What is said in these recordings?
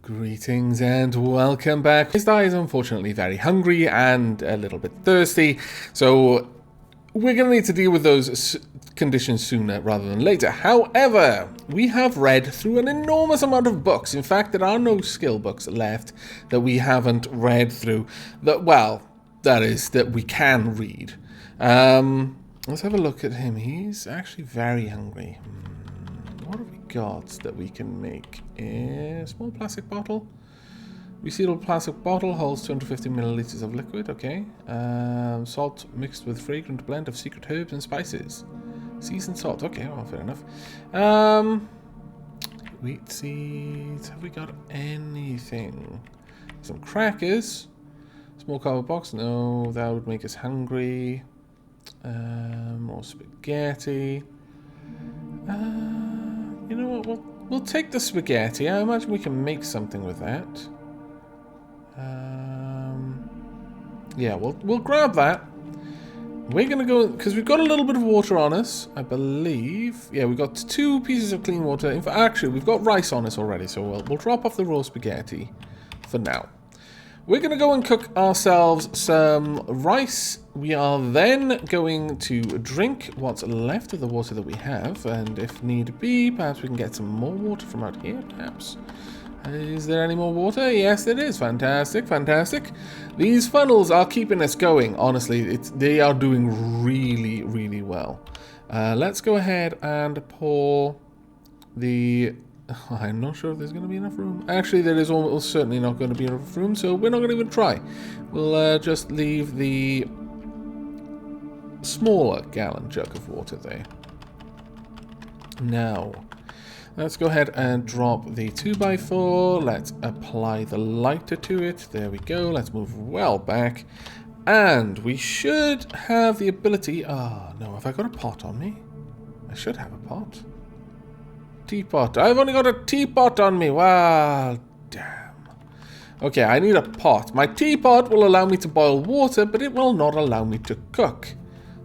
Greetings and welcome back. Isdar is unfortunately very hungry and a little bit thirsty, so we're going to need to deal with those conditions sooner rather than later. However, we have read through an enormous amount of books. In fact, there are no skill books left that we haven't read through. That is, that we can read. Let's have a look at him. He's actually very hungry. What have we got that we can make? A small plastic bottle. Resealable plastic bottle holds 250 milliliters of liquid. Okay. Salt mixed with fragrant blend of secret herbs and spices. Seasoned salt. Okay, well, fair enough. Wheat seeds. Have we got anything? Some crackers. Small cardboard box. No, that would make us hungry. More spaghetti. You know what? We'll take the spaghetti. I imagine we can make something with that. Yeah, we'll grab that. We're gonna go because we've got a little bit of water on us, I believe. Yeah, we've got 2 pieces of clean water. In fact, actually, we've got rice on us already, so we'll drop off the raw spaghetti for now. We're going to go and cook ourselves some rice. We are then going to drink what's left of the water that we have. And if need be, perhaps we can get some more water from out here, perhaps. Is there any more water? Yes, there is. Fantastic, fantastic. These funnels are keeping us going. Honestly, they are doing really, really well. Let's go ahead and pour the... I'm not sure if there's going to be enough room. Actually, there is almost certainly not going to be enough room, so we're not going to even try. We'll just leave the smaller gallon jug of water there. Now, let's go ahead and drop the 2x4. Let's apply the lighter to it. There we go. Let's move well back. And we should have the ability... Oh, no. Have I got a pot on me? I should have a pot. Teapot. I've only got a teapot on me. Wow, damn. Okay, I need a pot. My teapot will allow me to boil water, but it will not allow me to cook.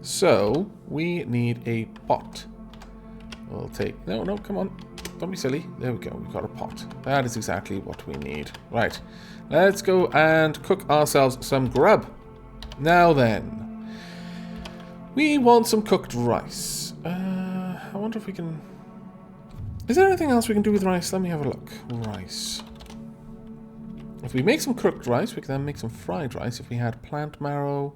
So, we need a pot. We'll take... No, come on. Don't be silly. There we go. We've got a pot. That is exactly what we need. Right. Let's go and cook ourselves some grub. Now then. We want some cooked rice. I wonder if we can... Is there anything else we can do with rice? Let me have a look. Rice. If we make some cooked rice, we can then make some fried rice. If we had plant marrow,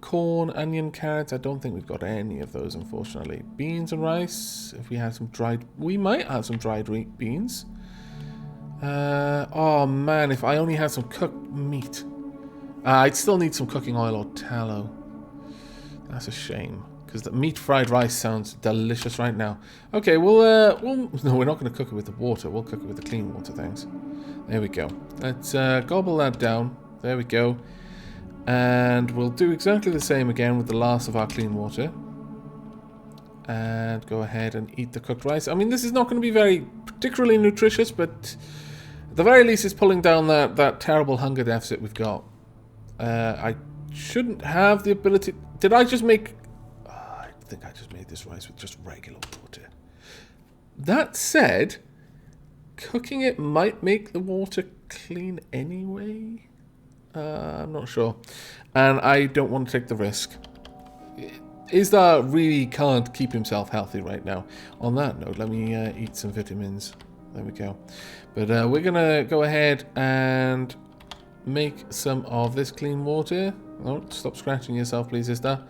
corn, onion, carrots, I don't think we've got any of those, unfortunately. Beans and rice. If we had some dried... We might have some dried beans. Oh, man, if I only had some cooked meat. I'd still need some cooking oil or tallow. That's a shame. Because the meat fried rice sounds delicious right now. Okay, no, we're not going to cook it with the water. We'll cook it with the clean water, thanks. There we go. Let's gobble that down. There we go. And we'll do exactly the same again with the last of our clean water. And go ahead and eat the cooked rice. I mean, this is not going to be very particularly nutritious, but at the very least it's pulling down that terrible hunger deficit we've got. I shouldn't have the ability... Did I just make... I think I just made this rice with just regular water. That said, cooking it might make the water clean anyway. I'm not sure. And I don't want to take the risk. Isdar really can't keep himself healthy right now. On that note, let me eat some vitamins. There we go. But we're going to go ahead and make some of this clean water. Oh, stop scratching yourself, please, Isdar.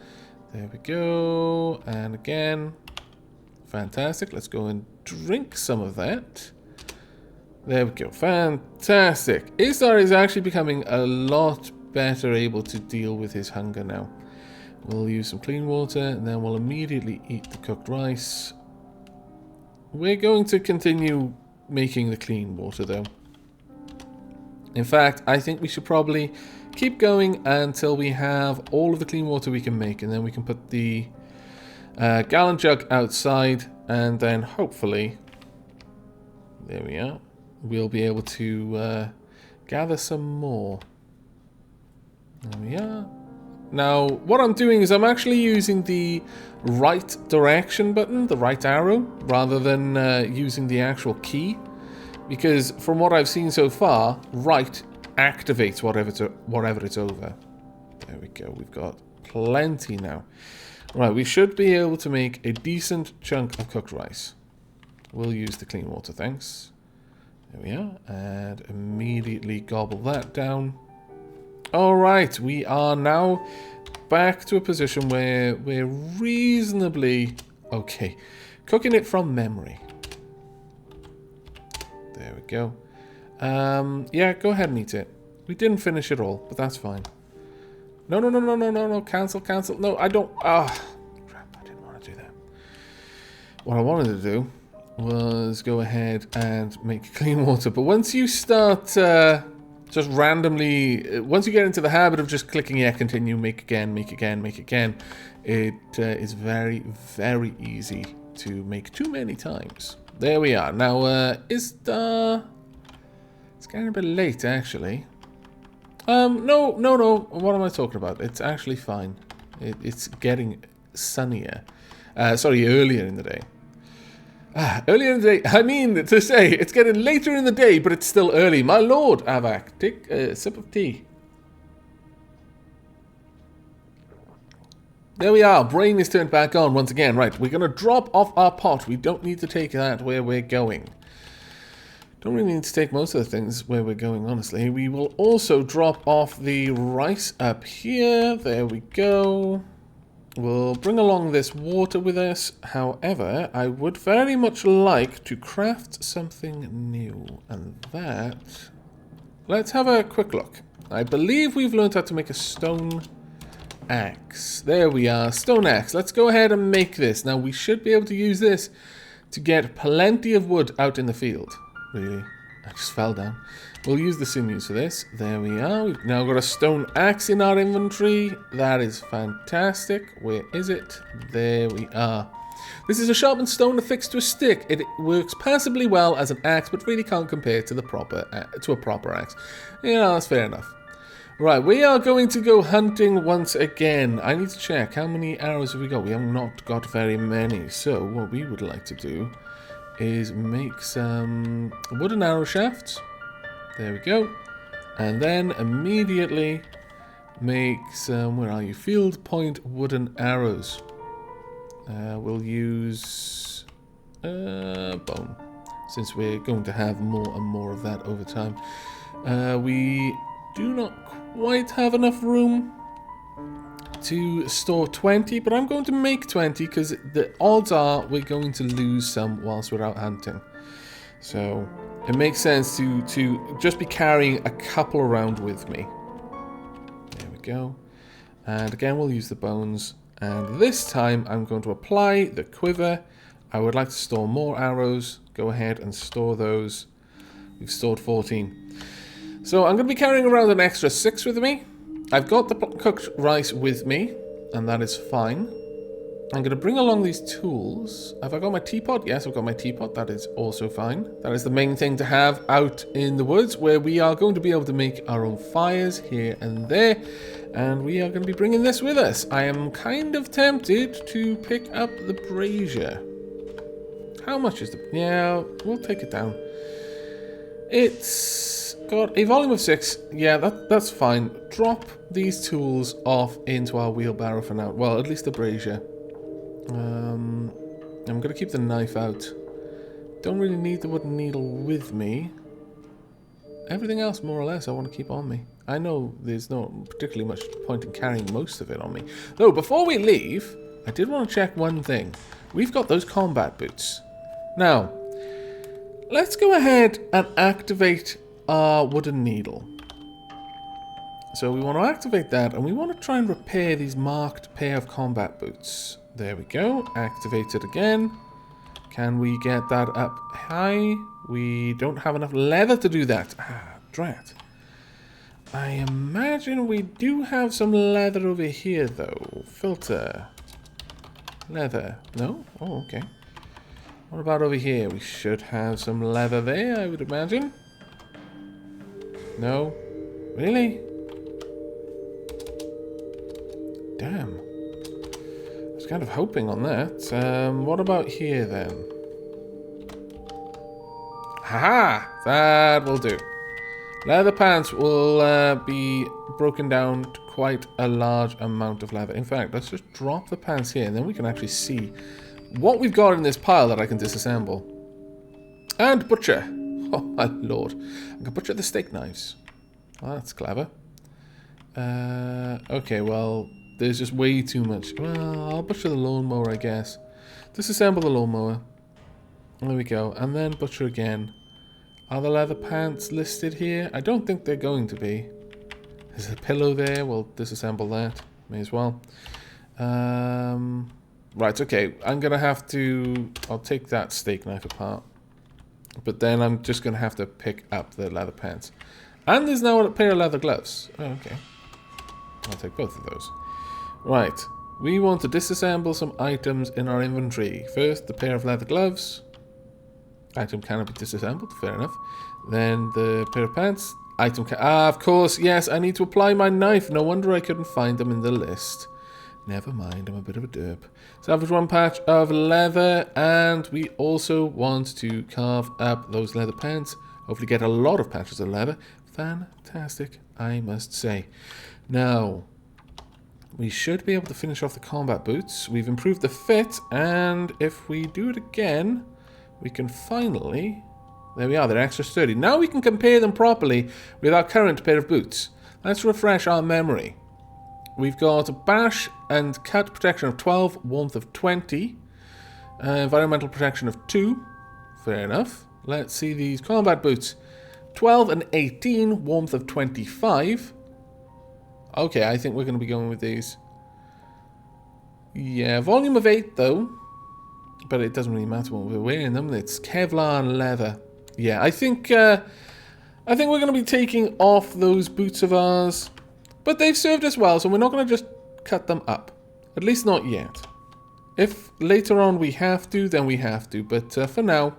There we go. And again. Fantastic. Let's go and drink some of that. There we go. Fantastic. Isdar is actually becoming a lot better able to deal with his hunger now. We'll use some clean water and then we'll immediately eat the cooked rice. We're going to continue making the clean water though. In fact, I think we should probably keep going until we have all of the clean water we can make, and then we can put the gallon jug outside, and then hopefully, there we are, we'll be able to gather some more. There we are. Now, what I'm doing is I'm actually using the right direction button, the right arrow, rather than using the actual key. Because from what I've seen so far, right activates whatever it's over. There we go. We've got plenty now. Right, we should be able to make a decent chunk of cooked rice. We'll use the clean water, thanks. There we are. And immediately gobble that down. Alright, we are now back to a position where we're reasonably okay. Cooking it from memory. There we go. Yeah, go ahead and eat it. We didn't finish it all, but that's fine. No. Cancel. No, I don't. Ah, crap, I didn't want to do that. What I wanted to do was go ahead and make clean water. But once you start just randomly, once you get into the habit of just clicking, yeah, continue, make again, it is very, very easy to make too many times. There we are. Now, Isdar... It's getting a bit late, actually. No. What am I talking about? It's actually fine. It's getting sunnier. Sorry, earlier in the day. Earlier in the day, I mean to say, it's getting later in the day, but it's still early. My lord, Avak, take a sip of tea. There we are. Brain is turned back on once again. Right, we're going to drop off our pot. We don't need to take that where we're going. Don't really need to take most of the things where we're going, honestly. We will also drop off the rice up here. There we go. We'll bring along this water with us. However, I would very much like to craft something new. And that... Let's have a quick look. I believe we've learned how to make a stone axe. There we are. Stone axe. Let's go ahead and make this. Now, we should be able to use this to get plenty of wood out in the field. Really? I just fell down. We'll use the sinews for this. There we are. We've now got a stone axe in our inventory. That is fantastic. Where is it? There we are. This is a sharpened stone affixed to a stick. It works passably well as an axe, but really can't compare to a proper axe. Yeah, that's fair enough. Right, we are going to go hunting once again. I need to check how many arrows have we got. We have not got very many. So what we would like to do is make some wooden arrow shafts. There we go. And then immediately make some, where are you? Field point wooden arrows. We'll use bone, since we're going to have more and more of that over time. We do not quite have enough room to store 20, but I'm going to make 20 because the odds are we're going to lose some whilst we're out hunting. So it makes sense to just be carrying a couple around with me. There we go. And again, we'll use the bones. And this time I'm going to apply the quiver. I would like to store more arrows. Go ahead and store those. We've stored 14. So I'm going to be carrying around an extra 6 with me. I've got the cooked rice with me, and that is fine. I'm going to bring along these tools. Have I got my teapot? Yes, I've got my teapot. That is also fine. That is the main thing to have out in the woods, where we are going to be able to make our own fires here and there. And we are going to be bringing this with us. I am kind of tempted to pick up the brazier. How much is the... Yeah, we'll take it down. It's got a volume of 6. Yeah, that's fine. Drop these tools off into our wheelbarrow for now. Well, at least the brazier. I'm going to keep the knife out. Don't really need the wooden needle with me. Everything else, more or less, I want to keep on me. I know there's not particularly much point in carrying most of it on me. Though, before we leave, I did want to check one thing. We've got those combat boots. Now, let's go ahead and activate our wooden needle. So we want to activate that, and we want to try and repair these marked pair of combat boots. There we go. Activate it again. Can we get that up high? We don't have enough leather to do that. Ah, drat. I imagine we do have some leather over here, though. Filter. Leather. No? Oh, okay. What about over here? We should have some leather there, I would imagine. No? Really? Damn. I was kind of hoping on that. What about here, then? Haha! That will do. Leather pants will be broken down to quite a large amount of leather. In fact, let's just drop the pants here, and then we can actually see what we've got in this pile that I can disassemble. And butcher. Oh my lord. I can butcher the steak knives. Well, that's clever. Okay, well, there's just way too much. Well, I'll butcher the lawnmower, I guess. Disassemble the lawnmower. There we go. And then butcher again. Are the leather pants listed here? I don't think they're going to be. There's a pillow there. We'll disassemble that. May as well. Right, okay. I'm going to have to... I'll take that steak knife apart. But then I'm just going to have to pick up the leather pants. And there's now a pair of leather gloves. Oh, okay. I'll take both of those. Right. We want to disassemble some items in our inventory. First, the pair of leather gloves. Item cannot be disassembled. Fair enough. Then the pair of pants. Item can... Ah, of course. Yes, I need to apply my knife. No wonder I couldn't find them in the list. Never mind, I'm a bit of a derp. Salvage one patch of leather, and we also want to carve up those leather pants. Hopefully get a lot of patches of leather. Fantastic, I must say. Now, we should be able to finish off the combat boots. We've improved the fit, and if we do it again, we can finally... There we are, they're extra sturdy. Now we can compare them properly with our current pair of boots. Let's refresh our memory. We've got a bash and cut protection of 12, warmth of 20, environmental protection of 2. Fair enough. Let's see these combat boots. 12 and 18, warmth of 25. Okay, I think we're going to be going with these. Yeah, volume of 8 though. But it doesn't really matter what we're wearing them. It's Kevlar leather. Yeah, I think we're going to be taking off those boots of ours. But they've served us well, so we're not going to just cut them up. At least not yet. If later on we have to, then we have to. But for now,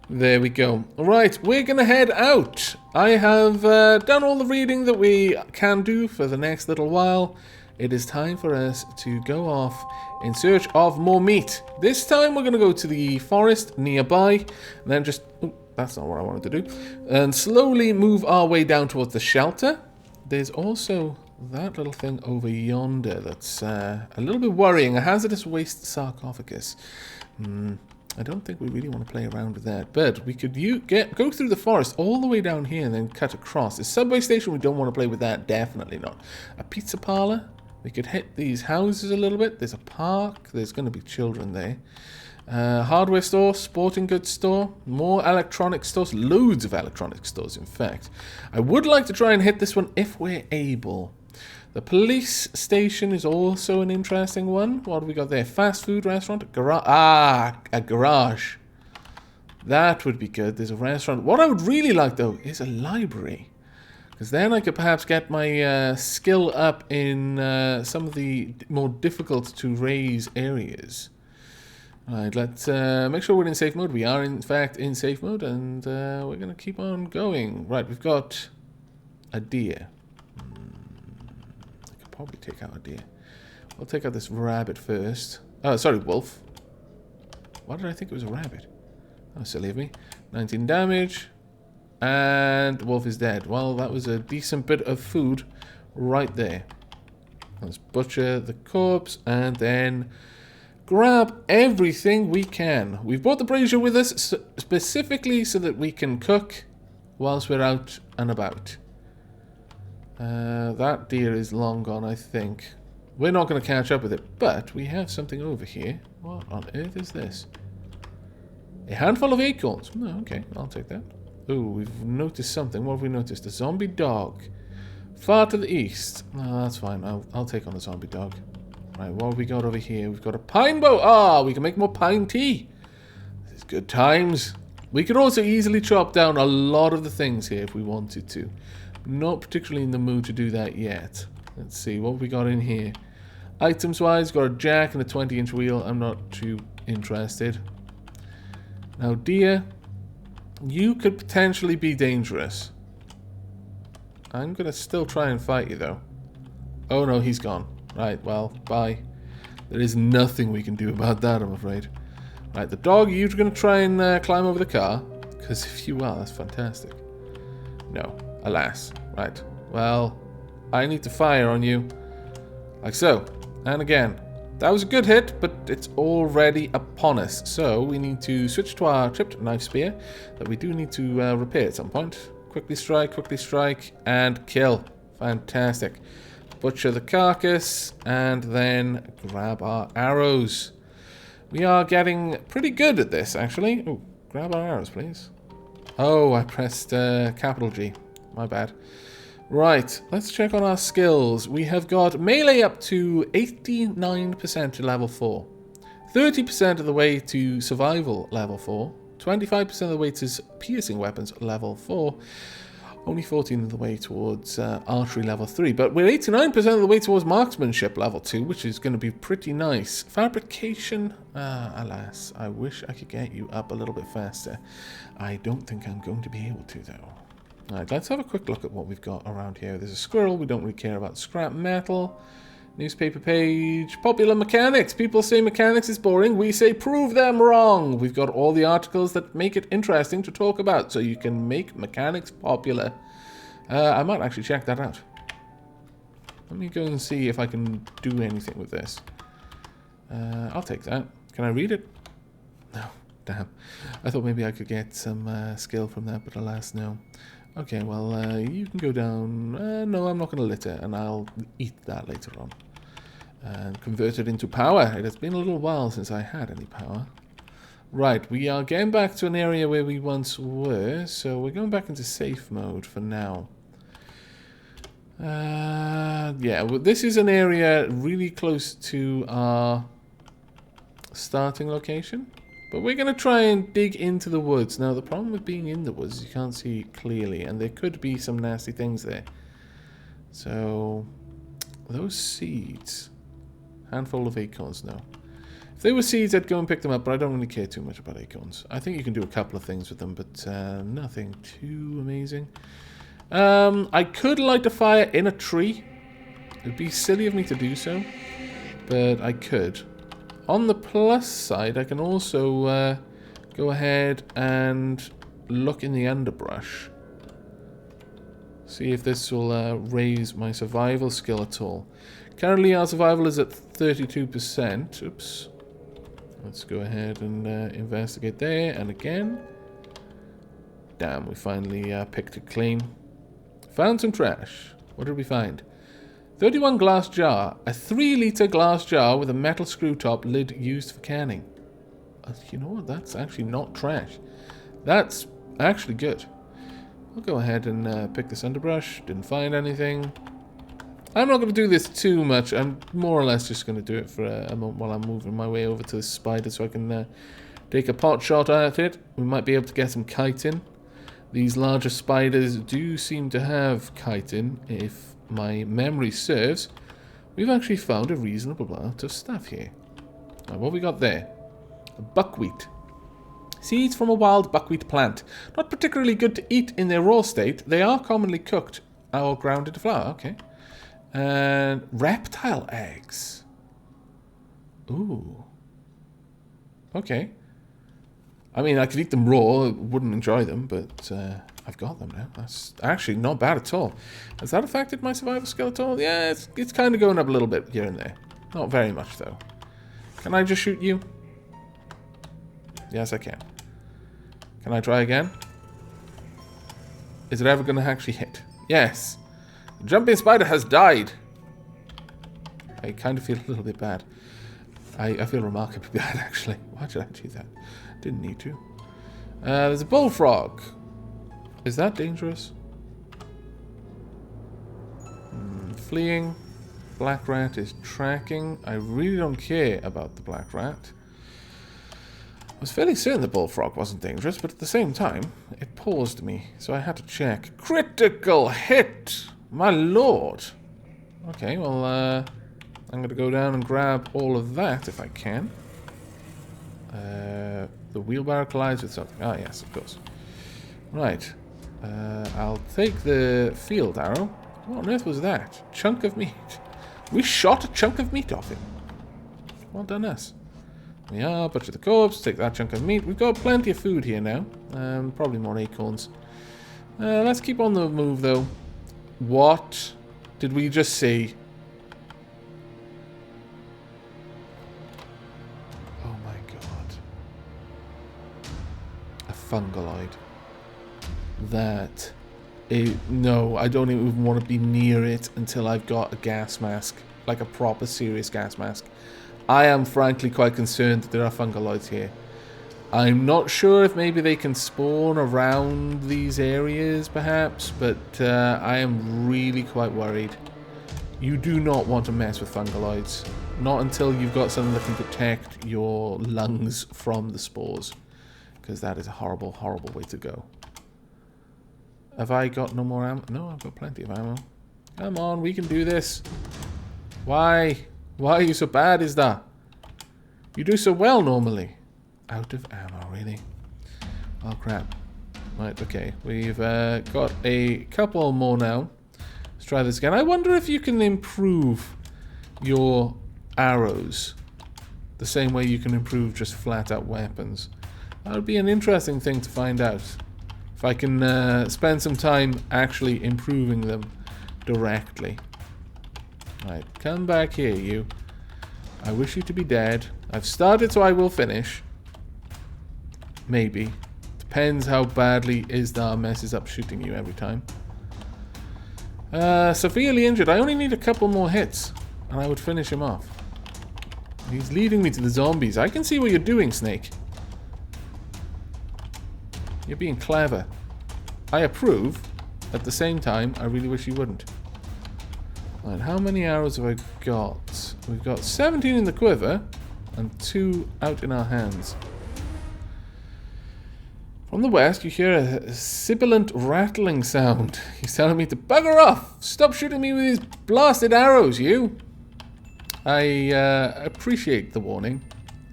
there we go. Right, we're going to head out. I have done all the reading that we can do for the next little while. It is time for us to go off in search of more meat. This time we're going to go to the forest nearby. And then just... Oh, that's not what I wanted to do. And slowly move our way down towards the shelter. There's also that little thing over yonder that's a little bit worrying. A hazardous waste sarcophagus. I don't think we really want to play around with that. But we could go through the forest all the way down here and then cut across. The subway station, we don't want to play with that. Definitely not. A pizza parlor. We could hit these houses a little bit. There's a park. There's going to be children there. Hardware store, sporting goods store, more electronic stores, loads of electronic stores in fact. I would like to try and hit this one if we're able. The police station is also an interesting one. What have we got there? Fast food restaurant, garage. Ah, a garage. That would be good. There's a restaurant. What I would really like though is a library. Because then I could perhaps get my skill up in some of the more difficult to raise areas. Alright, let's make sure we're in safe mode. We are, in fact, in safe mode, and we're going to keep on going. Right, we've got a deer. I could probably take out a deer. We'll take out this rabbit first. Oh, sorry, wolf. Why did I think it was a rabbit? Oh, silly of me. 19 damage. And the wolf is dead. Well, that was a decent bit of food right there. Let's butcher the corpse, and then... grab everything we can. We've brought the brazier with us specifically so that we can cook whilst we're out and about. That deer is long gone, I think. We're not going to catch up with it, but we have something over here. What on earth is this? A handful of acorns. Oh, okay, I'll take that. Oh, we've noticed something. What have we noticed? A zombie dog. Far to the east. No, that's fine. I'll take on the zombie dog. Right, what have we got over here? We've got a pine bow. Ah, we can make more pine tea. This is good times. We could also easily chop down a lot of the things here if we wanted to. Not particularly in the mood to do that yet. Let's see, what have we got in here? Items-wise, got a jack and a 20-inch wheel. I'm not too interested. Now, deer, you could potentially be dangerous. I'm going to still try and fight you, though. Oh, no, he's gone. Right, well, bye. There is nothing we can do about that, I'm afraid. Right, the dog, you're going to try and climb over the car. Because if you are, that's fantastic. No, alas. Right. Well, I need to fire on you. Like so. And again. That was a good hit, but it's already upon us. So we need to switch to our chipped knife spear that we do need to repair at some point. Quickly strike, and kill. Fantastic. Butcher the carcass, and then grab our arrows. We are getting pretty good at this, actually. Oh, grab our arrows, please. Oh, I pressed capital G. My bad. Right, let's check on our skills. We have got melee up to 89% to level 4. 30% of the way to survival level 4. 25% of the way to piercing weapons level 4. Only 14% of the way towards archery level 3. But we're 89% of the way towards marksmanship level 2, which is going to be pretty nice. Fabrication, alas, I wish I could get you up a little bit faster. I don't think I'm going to be able to, though. Alright, let's have a quick look at what we've got around here. There's a squirrel. We don't really care about scrap metal. Newspaper page. Popular mechanics. People say mechanics is boring. We say prove them wrong. We've got all the articles that make it interesting to talk about, so you can make mechanics popular. I might actually check that out. Let me go and see if I can do anything with this. I'll take that. Can I read it? No. Damn. I thought maybe I could get some skill from that, but alas, no. Okay, well, you can go down. No, I'm not going to litter, and I'll eat that later on. And convert it into power. It has been a little while since I had any power. Right, we are getting back to an area where we once were, so we're going back into safe mode for now. Yeah, well, this is an area really close to our starting location. But we're going to try and dig into the woods. Now, the problem with being in the woods is you can't see clearly, and there could be some nasty things there. So, those seeds. Handful of acorns, no. If they were seeds, I'd go and pick them up, but I don't really care too much about acorns. I think you can do a couple of things with them, but nothing too amazing. I could light a fire in a tree. It would be silly of me to do so, but I could. On the plus side, I can also go ahead and look in the underbrush. See if this will raise my survival skill at all. Currently, our survival is at 32%. Oops. Let's go ahead and investigate there. And again. Damn, we finally picked it clean. Found some trash. What did we find? 31 glass jar. A 3-litre glass jar with a metal screw top lid used for canning. You know what? That's actually not trash. That's actually good. I'll go ahead and pick this underbrush. Didn't find anything. I'm not going to do this too much. I'm more or less just going to do it for a moment while I'm moving my way over to the spider so I can take a pot shot at it. We might be able to get some chitin. These larger spiders do seem to have chitin, if my memory serves. We've actually found a reasonable amount of stuff here. Now, what have we got there? Buckwheat. Seeds from a wild buckwheat plant. Not particularly good to eat in their raw state. They are commonly cooked or ground into flour. Okay. And reptile eggs. Ooh. Okay. I mean, I could eat them raw. Wouldn't enjoy them, but I've got them now. That's actually not bad at all. Has that affected my survival skill at all? Yeah, it's kind of going up a little bit here and there. Not very much, though. Can I just shoot you? Yes, I can. Can I try again? Is it ever going to actually hit? Yes. The jumping spider has died. I kind of feel a little bit bad. I feel remarkably bad, actually. Why did I do that? Didn't need to. There's a bullfrog. Is that dangerous? Fleeing. Black rat is tracking. I really don't care about the black rat. I was fairly certain the bullfrog wasn't dangerous, but at the same time, it paused me, so I had to check. Critical hit! My lord! Okay, well, I'm going to go down and grab all of that if I can. The wheelbarrow collides with something. Ah, yes, of course. Right. I'll take the field arrow. What on earth was that? Chunk of meat. We shot a chunk of meat off him. Well done us. We are. Butcher the corpse. Take that chunk of meat. We've got plenty of food here now. Probably more acorns. Let's keep on the move, though. What did we just see? Oh my god. A fungaloid. That is... No, I don't even want to be near it until I've got a gas mask. Like a proper serious gas mask. I am frankly quite concerned that there are fungaloids here. I'm not sure if maybe they can spawn around these areas, perhaps, but I am really quite worried. You do not want to mess with fungaloids. Not until you've got something that can protect your lungs from the spores. Because that is a horrible, horrible way to go. Have I got no more ammo? No, I've got plenty of ammo. Come on, we can do this. Why? Why are you so bad, Isdar? You do so well normally. Out of ammo, really? Oh, crap. Right, okay. We've got a couple more now. Let's try this again. I wonder if you can improve your arrows the same way you can improve just flat-out weapons. That would be an interesting thing to find out. If I can spend some time actually improving them directly. Right, come back here, you. I wish you to be dead. I've started, so I will finish. Maybe. Depends how badly Isdar messes up shooting you every time. Severely injured. I only need a couple more hits, and I would finish him off. He's leading me to the zombies. I can see what you're doing, Snake. You're being clever. I approve. At the same time, I really wish you wouldn't. Right, how many arrows have I got? We've got 17 in the quiver and 2 out in our hands. From the west, you hear a sibilant rattling sound. He's telling me to bugger off! Stop shooting me with these blasted arrows, you! I appreciate the warning.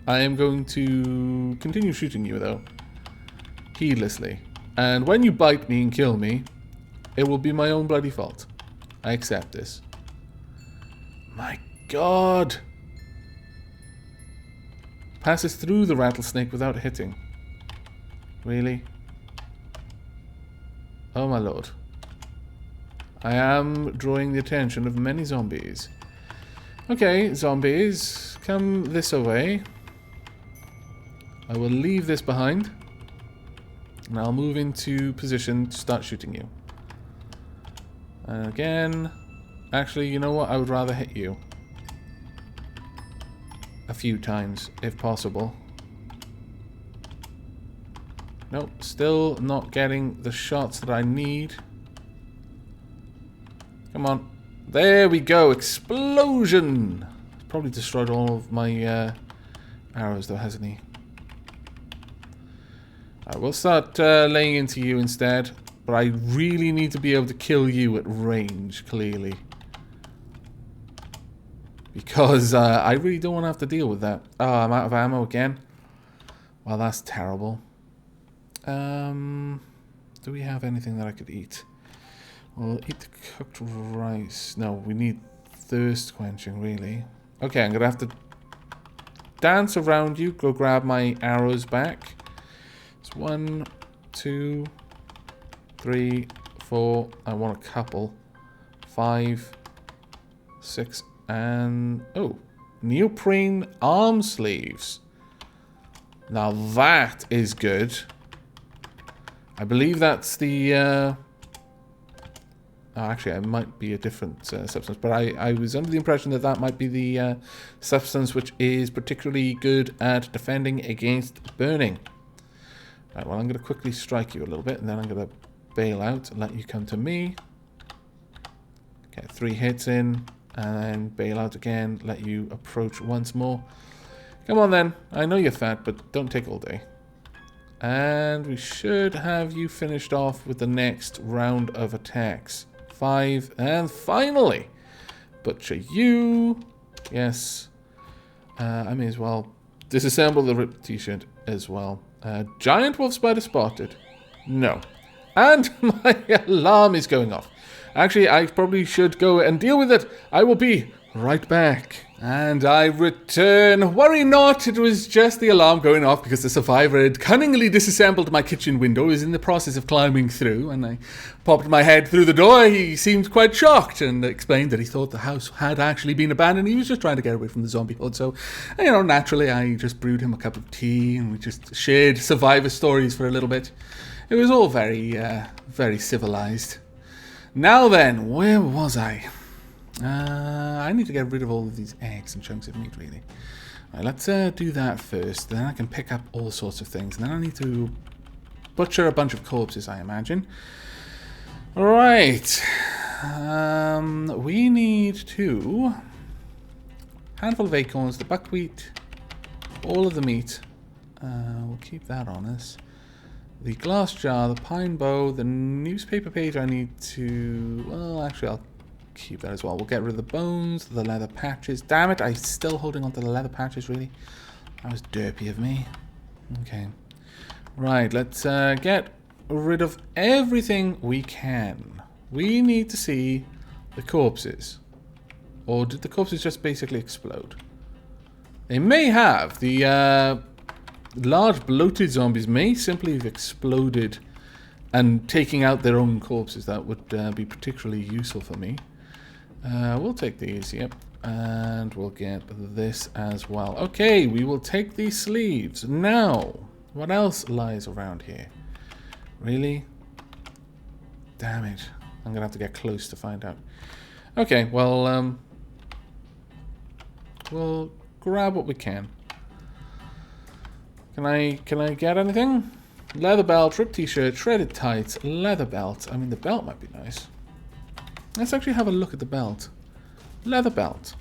I am going to continue shooting you, though. Heedlessly. And when you bite me and kill me, it will be my own bloody fault. I accept this. My god! Passes through the rattlesnake without hitting. Really? Oh my lord. I am drawing the attention of many zombies. Okay, zombies, come this way. I will leave this behind. And I'll move into position to start shooting you. And again... Actually, you know what? I would rather hit you. A few times, if possible. Nope, still not getting the shots that I need. Come on. There we go. Explosion! Probably destroyed all of my arrows, though, hasn't he? I will start laying into you instead. But I really need to be able to kill you at range, clearly. Because I really don't want to have to deal with that. Oh, I'm out of ammo again. Well, that's terrible. Do we have anything that I could eat? We'll eat the cooked rice. No, we need thirst quenching, really. Okay, I'm going to have to dance around you. Go grab my arrows back. It's 1, 2, 3, 4. I want a couple. 5, 6, and... Oh, neoprene arm sleeves. Now that is good. I believe that's the... Oh, actually, it might be a different substance. But I was under the impression that that might be the substance which is particularly good at defending against burning. Right, well, I'm going to quickly strike you a little bit. And then I'm going to bail out and let you come to me. Okay, 3 hits in. And then bail out again. Let you approach once more. Come on then. I know you're fat, but don't take all day. And we should have you finished off with the next round of attacks. 5. And finally, butcher you. Yes. I may as well disassemble the ripped t-shirt as well. Giant wolf spider spotted. No. And my alarm is going off. Actually, I probably should go and deal with it. I will be right back. And I return. Worry not, it was just the alarm going off because the survivor had cunningly disassembled my kitchen window. He was in the process of climbing through, and I popped my head through the door. He seemed quite shocked and explained that he thought the house had actually been abandoned. He was just trying to get away from the zombie horde. So, naturally, I just brewed him a cup of tea, and we just shared survivor stories for a little bit. It was all very, very civilized. Now then, where was I? I need to get rid of all of these eggs and chunks of meat, really. Right, let's do that first. Then I can pick up all sorts of things. And then I need to butcher a bunch of corpses, I imagine. Alright. We need to... handful of acorns, the buckwheat, all of the meat. We'll keep that on us. The glass jar, the pine bow, the newspaper page I need to... well, actually, I'll keep that as well. We'll get rid of the bones, the leather patches. Damn it, I'm still holding on to the leather patches, really. That was derpy of me. Okay. Right, let's get rid of everything we can. We need to see the corpses. Or did the corpses just basically explode? They may have. The large bloated zombies may simply have exploded and taking out their own corpses. That would be particularly useful for me. We'll take these, yep. And we'll get this as well. Okay, we will take these sleeves. Now, what else lies around here? Really? Damn it. I'm gonna have to get close to find out. Okay, well, we'll grab what we can. Can I get anything? Leather belt, ripped t-shirt, shredded tights, leather belt. I mean, the belt might be nice. Let's actually have a look at the belt. Leather belt.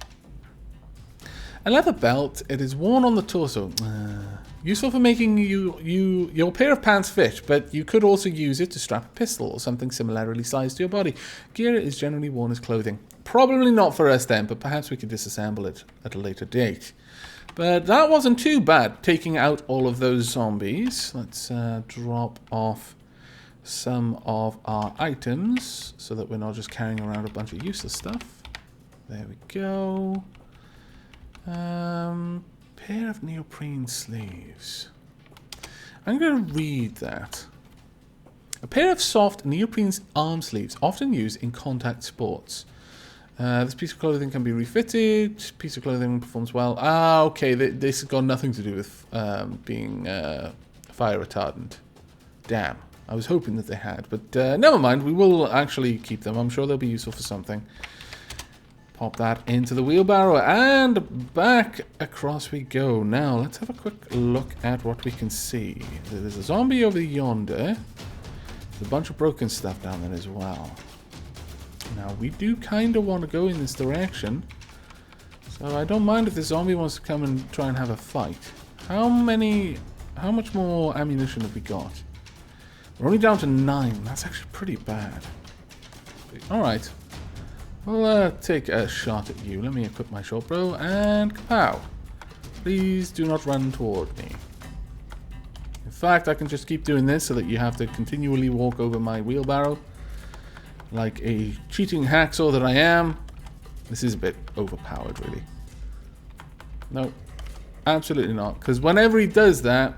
A leather belt, it is worn on the torso. Useful for making your pair of pants fit, but you could also use it to strap a pistol or something similarly sized to your body. Gear is generally worn as clothing. Probably not for us then, but perhaps we could disassemble it at a later date. But that wasn't too bad, taking out all of those zombies. Let's drop off some of our items so that we're not just carrying around a bunch of useless stuff. There we go. Pair of neoprene sleeves. I'm going to read that. A pair of soft neoprene arm sleeves, often used in contact sports. This piece of clothing can be refitted. Piece of clothing performs well. Ah, okay. This has got nothing to do with being fire retardant. Damn. I was hoping that they had, but never mind. We will actually keep them. I'm sure they'll be useful for something. Pop that into the wheelbarrow and back across we go. Now, let's have a quick look at what we can see. There's a zombie over yonder. There's a bunch of broken stuff down there as well. Now, we do kind of want to go in this direction. So I don't mind if the zombie wants to come and try and have a fight. How much more ammunition have we got? We're only down to 9. That's actually pretty bad. Alright. We'll take a shot at you. Let me equip my short bow and kapow. Please do not run toward me. In fact, I can just keep doing this so that you have to continually walk over my wheelbarrow. Like a cheating hacksaw that I am. This is a bit overpowered, really. No, absolutely not. Because whenever he does that,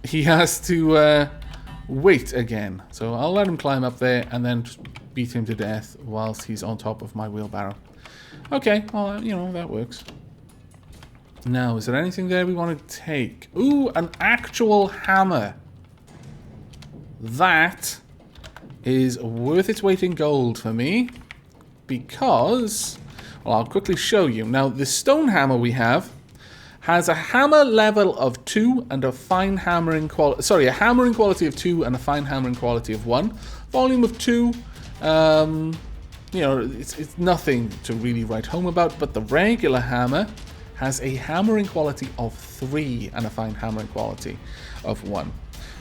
he has to wait again. So I'll let him climb up there and then just beat him to death whilst he's on top of my wheelbarrow. Okay, well, that works. Now, is there anything there we want to take? Ooh, an actual hammer. That is worth its weight in gold for me. Because, well, I'll quickly show you. Now, the stone hammer we have has a hammer level of 2 and a fine hammering quality. Sorry, a hammering quality of 2 and a fine hammering quality of 1. Volume of 2. It's nothing to really write home about. But the regular hammer has a hammering quality of 3 and a fine hammering quality of 1.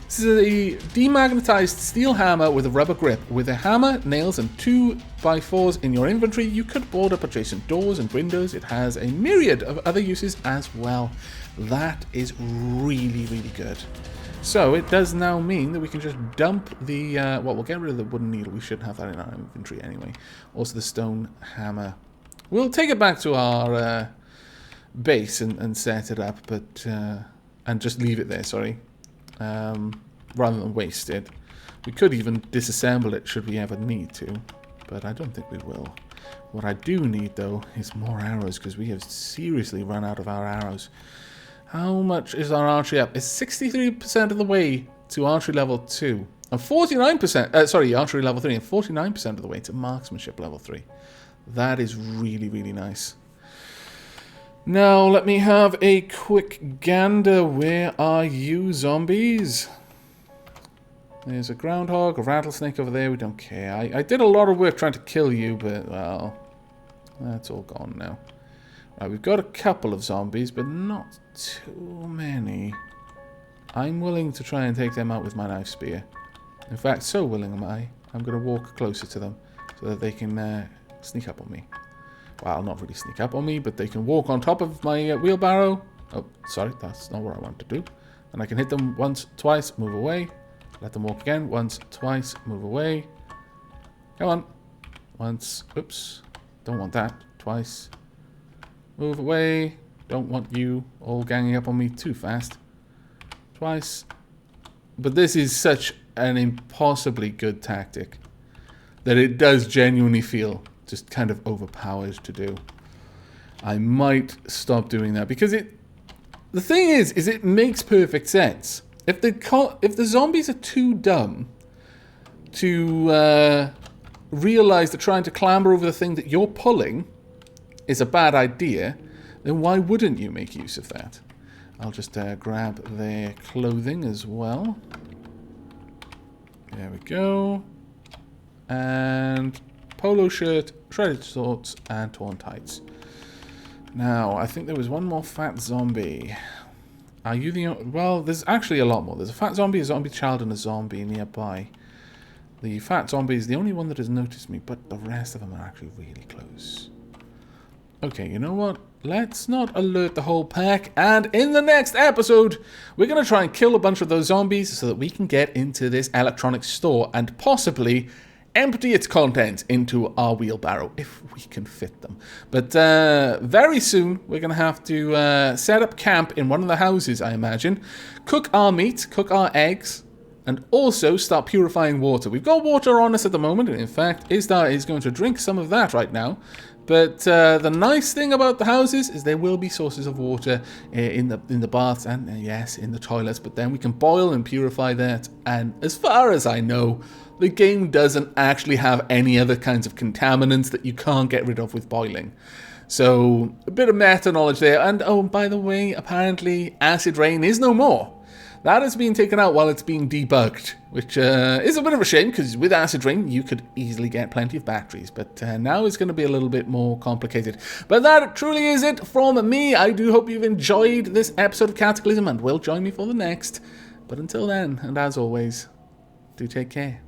This is a demagnetized steel hammer with a rubber grip. With a hammer, nails, and 2x4s in your inventory, you could board up adjacent doors and windows. It has a myriad of other uses as well. That is really, really good. So it does now mean that we can just dump the... we'll get rid of the wooden needle. We should have that in our inventory anyway. Also the stone hammer. We'll take it back to our base and set it up, but and just leave it there, sorry, rather than waste it. We could even disassemble it should we ever need to, but I don't think we will. What I do need, though, is more arrows, because we have seriously run out of our arrows. How much is our archery up? It's 63% of the way to archery level 2. And 49%, sorry, archery level 3, and 49% of the way to marksmanship level 3. That is really, really nice. Now, let me have a quick gander. Where are you, zombies? There's a groundhog, a rattlesnake over there. We don't care. I did a lot of work trying to kill you, but, well, that's all gone now. Right, we've got a couple of zombies, but not too many. I'm willing to try and take them out with my knife spear. In fact, so willing am I. I'm going to walk closer to them so that they can sneak up on me. Well, not really sneak up on me, but they can walk on top of my wheelbarrow. Oh, sorry, that's not what I want to do. And I can hit them once, twice, move away. Let them walk again. Once, twice, move away. Come on. Once. Oops. Don't want that. Twice. Move away. Don't want you all ganging up on me too fast. Twice. But this is such an impossibly good tactic that it does genuinely feel just kind of overpowered to do. I might stop doing that because the thing is it makes perfect sense. If the zombies are too dumb to realize that trying to clamber over the thing that you're pulling is a bad idea, then why wouldn't you make use of that? I'll just grab their clothing as well. There we go. And polo shirt, shredded shorts, and torn tights. Now, I think there was one more fat zombie. Are you the... Well, there's actually a lot more. There's a fat zombie, a zombie child, and a zombie nearby. The fat zombie is the only one that has noticed me, but the rest of them are actually really close. Okay, you know what? Let's not alert the whole pack. And in the next episode, we're going to try and kill a bunch of those zombies so that we can get into this electronics store and possibly empty its contents into our wheelbarrow, if we can fit them. But very soon, we're going to have to set up camp in one of the houses, I imagine. Cook our meat, cook our eggs, and also start purifying water. We've got water on us at the moment, and in fact, Isdar is going to drink some of that right now. But the nice thing about the houses is there will be sources of water in the baths and, yes, in the toilets. But then we can boil and purify that. And as far as I know, the game doesn't actually have any other kinds of contaminants that you can't get rid of with boiling. So a bit of meta knowledge there. And oh, by the way, apparently acid rain is no more. That has been taken out while it's being debugged, which is a bit of a shame, because with acid rain, you could easily get plenty of batteries. But now it's going to be a little bit more complicated. But that truly is it from me. I do hope you've enjoyed this episode of Cataclysm and will join me for the next. But until then, and as always, do take care.